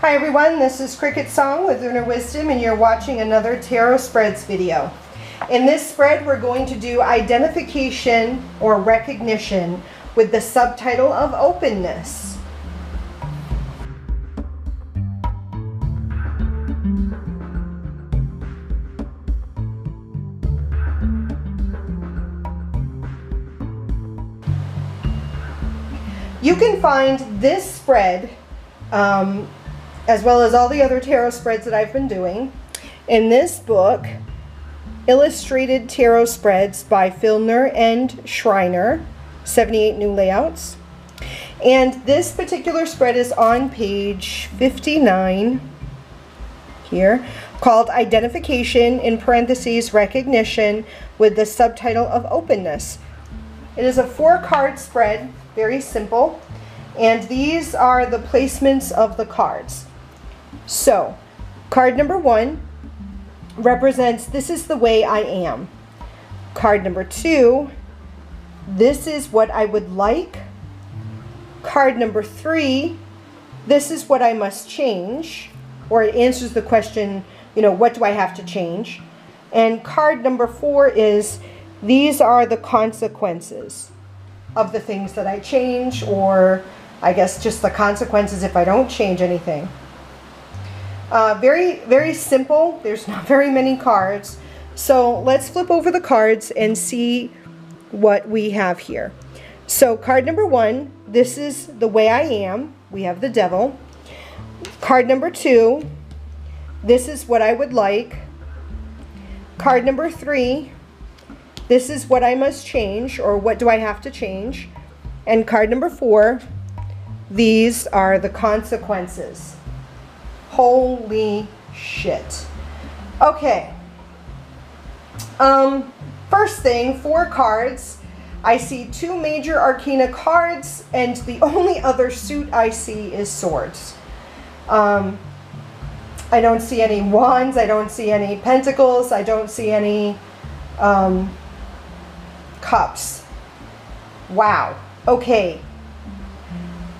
Hi everyone, this is CricketSong with Inner Wisdom and you're watching another Tarot Spreads video. In this spread we're going to do identification or recognition with the subtitle of openness. You can find this spread as well as all the other tarot spreads that I've been doing in this book, Illustrated Tarot Spreads by Filner and Schreiner, 78 New Layouts. And this particular spread is on page 59 here, called Identification, in parentheses, Recognition, with the subtitle of Openness. It is a 4-card spread, very simple, and these are the placements of the cards. So, card number 1 represents, this is the way I am. Card number 2, this is what I would like. Card number 3, this is what I must change, or it answers the question, what do I have to change? And card number 4 is, these are the consequences of the things that I change, or I guess just the consequences if I don't change anything. Very, very simple. There's not very many cards. So let's flip over the cards and see what we have here. So card number 1, this is the way I am. We have the devil. Card number 2, this is what I would like. Card number 3, this is what I must change, or what do I have to change. And card number 4, these are the consequences. Holy shit. Okay. First thing, 4 cards. I see 2 major arcana cards, and the only other suit I see is swords. I don't see any wands. I don't see any pentacles. I don't see any cups. Wow. Okay.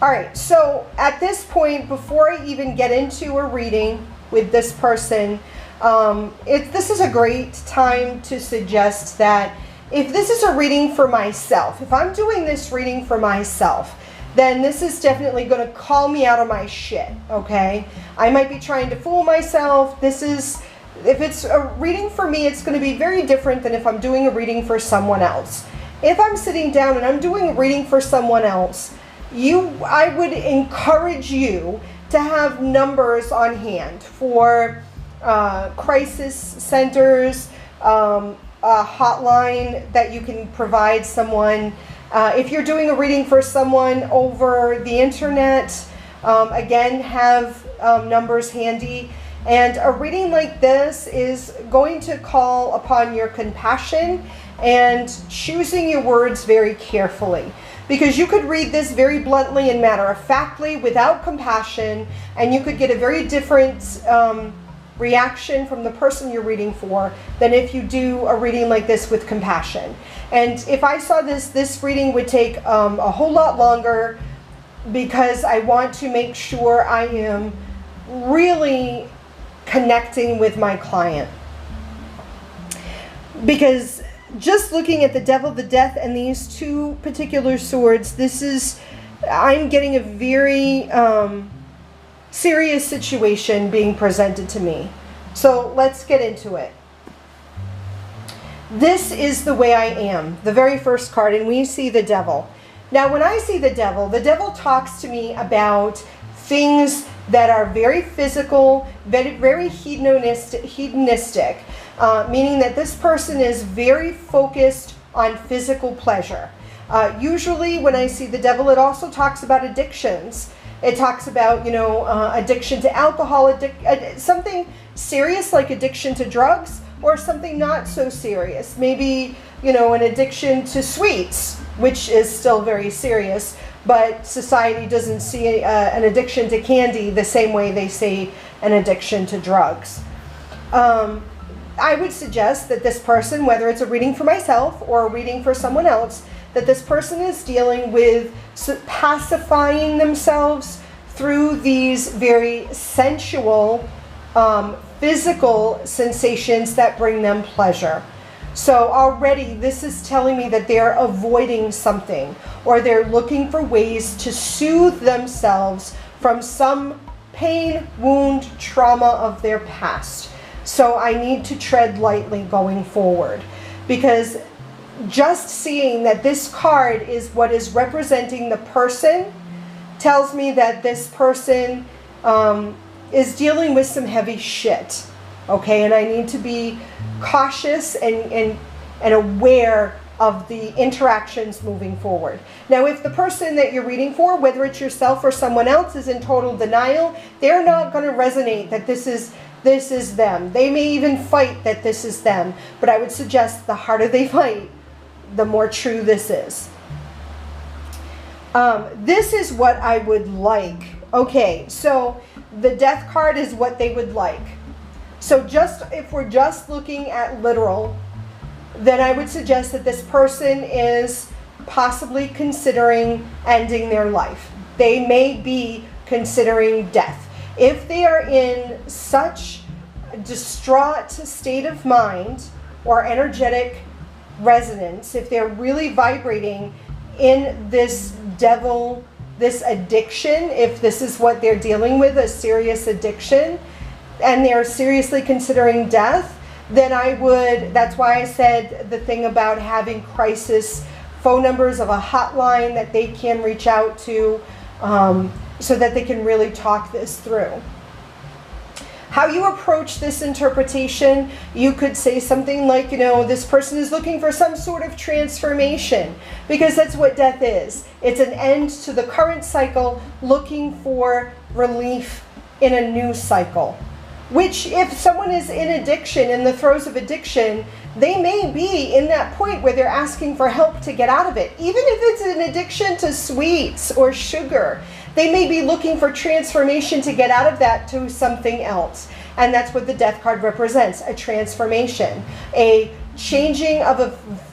All right, so at this point, before I even get into a reading with this person, this is a great time to suggest that if this is a reading for myself, if I'm doing this reading for myself, then this is definitely going to call me out of my shit, okay? I might be trying to fool myself. If it's a reading for me, it's going to be very different than if I'm doing a reading for someone else. If I'm sitting down and I'm doing a reading for someone else, I would encourage you to have numbers on hand for crisis centers, a hotline that you can provide someone. If you're doing a reading for someone over the internet, again, have numbers handy. And a reading like this is going to call upon your compassion and choosing your words very carefully. Because you could read this very bluntly and matter-of-factly without compassion, and you could get a very different reaction from the person you're reading for than if you do a reading like this with compassion. And if I saw this reading would take a whole lot longer, because I want to make sure I am really connecting with my client. Because just looking at the devil, the death, and these 2 particular swords, I'm getting a very serious situation being presented to me. So let's get into it. This is the way I am, the very first card, and we see the devil. Now when I see the devil talks to me about things that are very physical, very hedonistic, meaning that this person is very focused on physical pleasure. Usually when I see the devil, it also talks about addictions. It talks about, addiction to alcohol, something serious like addiction to drugs, or something not so serious. Maybe, an addiction to sweets, which is still very serious, but society doesn't see an addiction to candy the same way they see an addiction to drugs. I would suggest that this person, whether it's a reading for myself or a reading for someone else, that this person is dealing with pacifying themselves through these very sensual, physical sensations that bring them pleasure. So already this is telling me that they're avoiding something, or they're looking for ways to soothe themselves from some pain, wound, trauma of their past. So I need to tread lightly going forward, because just seeing that this card is what is representing the person tells me that this person is dealing with some heavy shit. Okay, and I need to be cautious and aware of the interactions moving forward. Now, if the person that you're reading for, whether it's yourself or someone else, is in total denial, they're not going to resonate that this is them. They may even fight that this is them. But I would suggest the harder they fight, the more true this is. This is what I would like. Okay, so the Death card is what they would like. So if we're just looking at literal, then I would suggest that this person is possibly considering ending their life. They may be considering death. If they are in such a distraught state of mind or energetic resonance, if they're really vibrating in this devil, this addiction, if this is what they're dealing with, a serious addiction, and they're seriously considering death, then that's why I said the thing about having crisis phone numbers of a hotline that they can reach out to, so that they can really talk this through. How you approach this interpretation, you could say something like, this person is looking for some sort of transformation, because that's what death is. It's an end to the current cycle, looking for relief in a new cycle. Which, if someone is in addiction, in the throes of addiction, they may be in that point where they're asking for help to get out of it. Even if it's an addiction to sweets or sugar, they may be looking for transformation to get out of that to something else. And that's what the Death card represents, a transformation, a changing of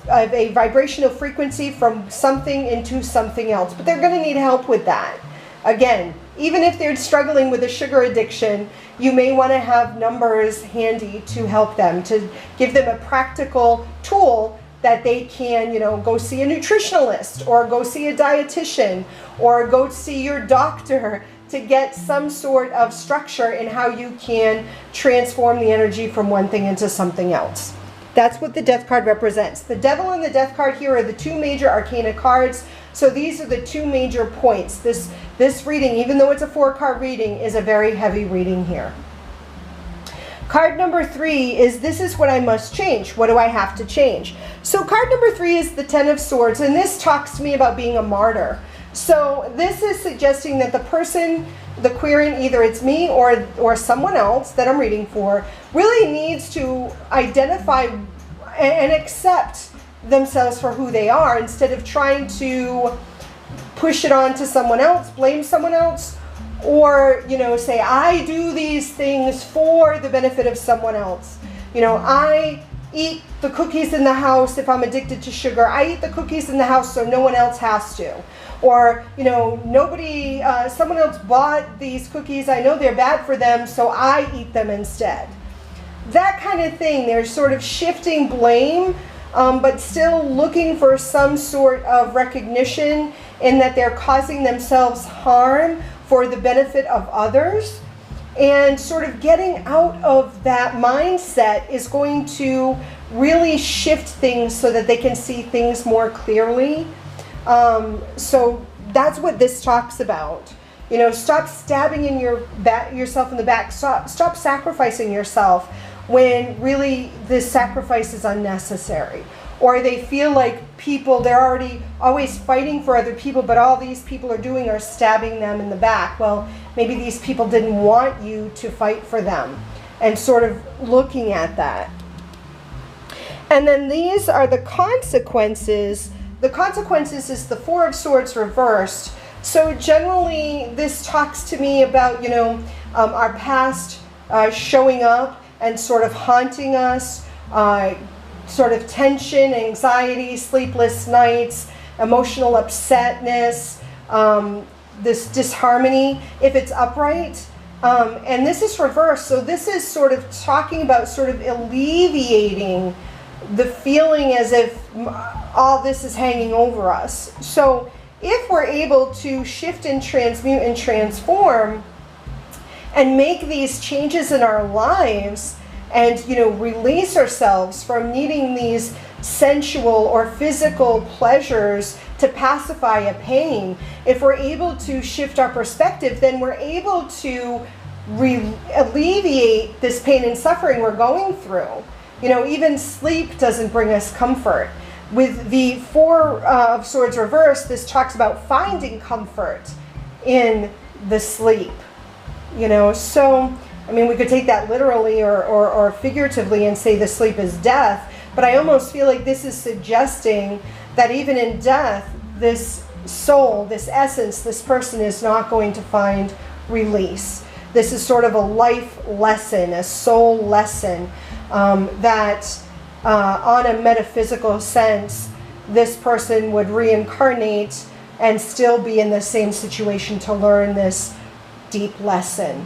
a vibrational frequency from something into something else. But they're going to need help with that. Again, even if they're struggling with a sugar addiction, you may want to have numbers handy to help them, to give them a practical tool that they can, go see a nutritionalist, or go see a dietitian, or go see your doctor, to get some sort of structure in how you can transform the energy from one thing into something else. That's what the Death card represents. The Devil and the Death card here are the two major arcana cards. So these are the two major points. This reading, even though it's a 4-card reading, is a very heavy reading here. Card number 3 is, this is what I must change. What do I have to change? So card number 3 is the 10 of Swords, and this talks to me about being a martyr. So this is suggesting that the person, the querent, either it's me or someone else that I'm reading for, really needs to identify and accept themselves for who they are, instead of trying to push it on to someone else, blame someone else, or say, I do these things for the benefit of someone else. I eat the cookies in the house if I'm addicted to sugar. I eat the cookies in the house so no one else has to. Or, someone else bought these cookies, I know they're bad for them, so I eat them instead. That kind of thing. They're sort of shifting blame, but still looking for some sort of recognition in that they're causing themselves harm for the benefit of others. And sort of getting out of that mindset is going to really shift things so that they can see things more clearly. So that's what this talks about. Stop stabbing in yourself in the back. Stop sacrificing yourself when really this sacrifice is unnecessary. Or they feel like they're already always fighting for other people, but all these people are doing are stabbing them in the back. Well, maybe these people didn't want you to fight for them, and sort of looking at that. And then these are the consequences. The consequences is the 4 of Swords reversed. So generally, this talks to me about, our past showing up and sort of haunting us, sort of tension, anxiety, sleepless nights, emotional upsetness, this disharmony if it's upright. And this is reversed. So this is sort of talking about sort of alleviating the feeling as if all this is hanging over us. So if we're able to shift and transmute and transform and make these changes in our lives and, you know, release ourselves from needing these sensual or physical pleasures to pacify a pain, if we're able to shift our perspective, then we're able to alleviate this pain and suffering we're going through. You know, even sleep doesn't bring us comfort. With the Four of Swords reversed, this talks about finding comfort in the sleep. You know, so, I mean, we could take that literally or figuratively and say the sleep is death, but I almost feel like this is suggesting that even in death, this soul, this essence, this person is not going to find release. This is sort of a life lesson, a soul lesson, that on a metaphysical sense, this person would reincarnate and still be in the same situation to learn this deep lesson.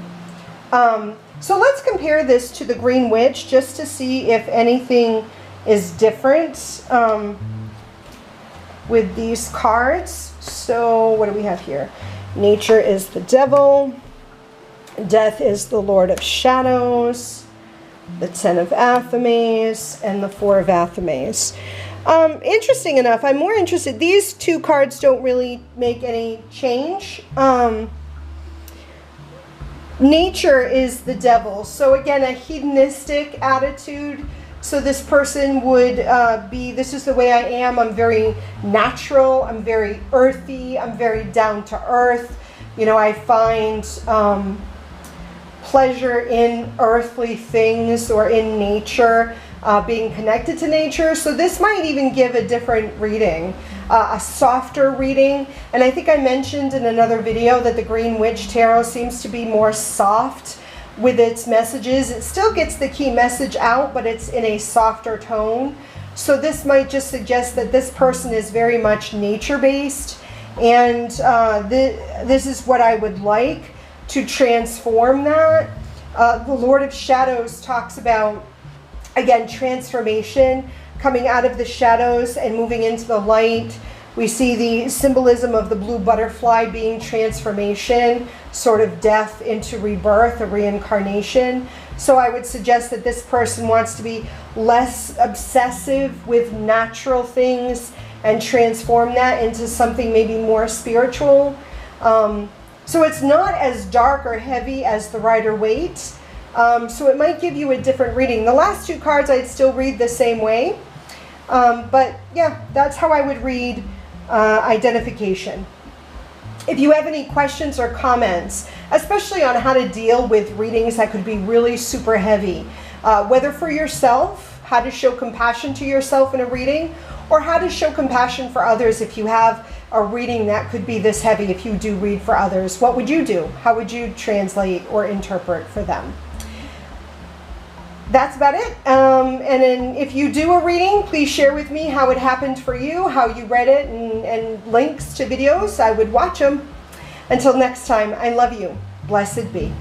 So let's compare this to the Green Witch just to see if anything is different with these cards. So what do we have here? Nature is the devil. Death is the Lord of Shadows. The Ten of Athames and the Four of Athames. Interesting enough, I'm more interested. These two cards don't really make any change. Nature is the devil. So again, a hedonistic attitude. So this person would be, this is the way I am. I'm very natural. I'm very earthy. I'm very down to earth. You know, I find pleasure in earthly things or in nature, being connected to nature. So this might even give a different reading, a softer reading. And I think I mentioned in another video that the Green Witch Tarot seems to be more soft with its messages. It still gets the key message out, but it's in a softer tone. So this might just suggest that this person is very much nature-based. And this is what I would like to transform that. The Lord of Shadows talks about, again, transformation, coming out of the shadows and moving into the light. We see the symbolism of the blue butterfly being transformation, sort of death into rebirth, a reincarnation. So I would suggest that this person wants to be less obsessive with natural things and transform that into something maybe more spiritual. So it's not as dark or heavy as the Rider-Waite. So it might give you a different reading. The last two cards I'd still read the same way. But yeah, that's how I would read identification. If you have any questions or comments, especially on how to deal with readings that could be really super heavy, whether for yourself, how to show compassion to yourself in a reading, or how to show compassion for others if you have a reading that could be this heavy, if you do read for others, what would you do? How would you translate or interpret for them? That's about it. And then if you do a reading, please share with me how it happened for you, how you read it, and links to videos. I would watch them. Until next time, I love you. Blessed be.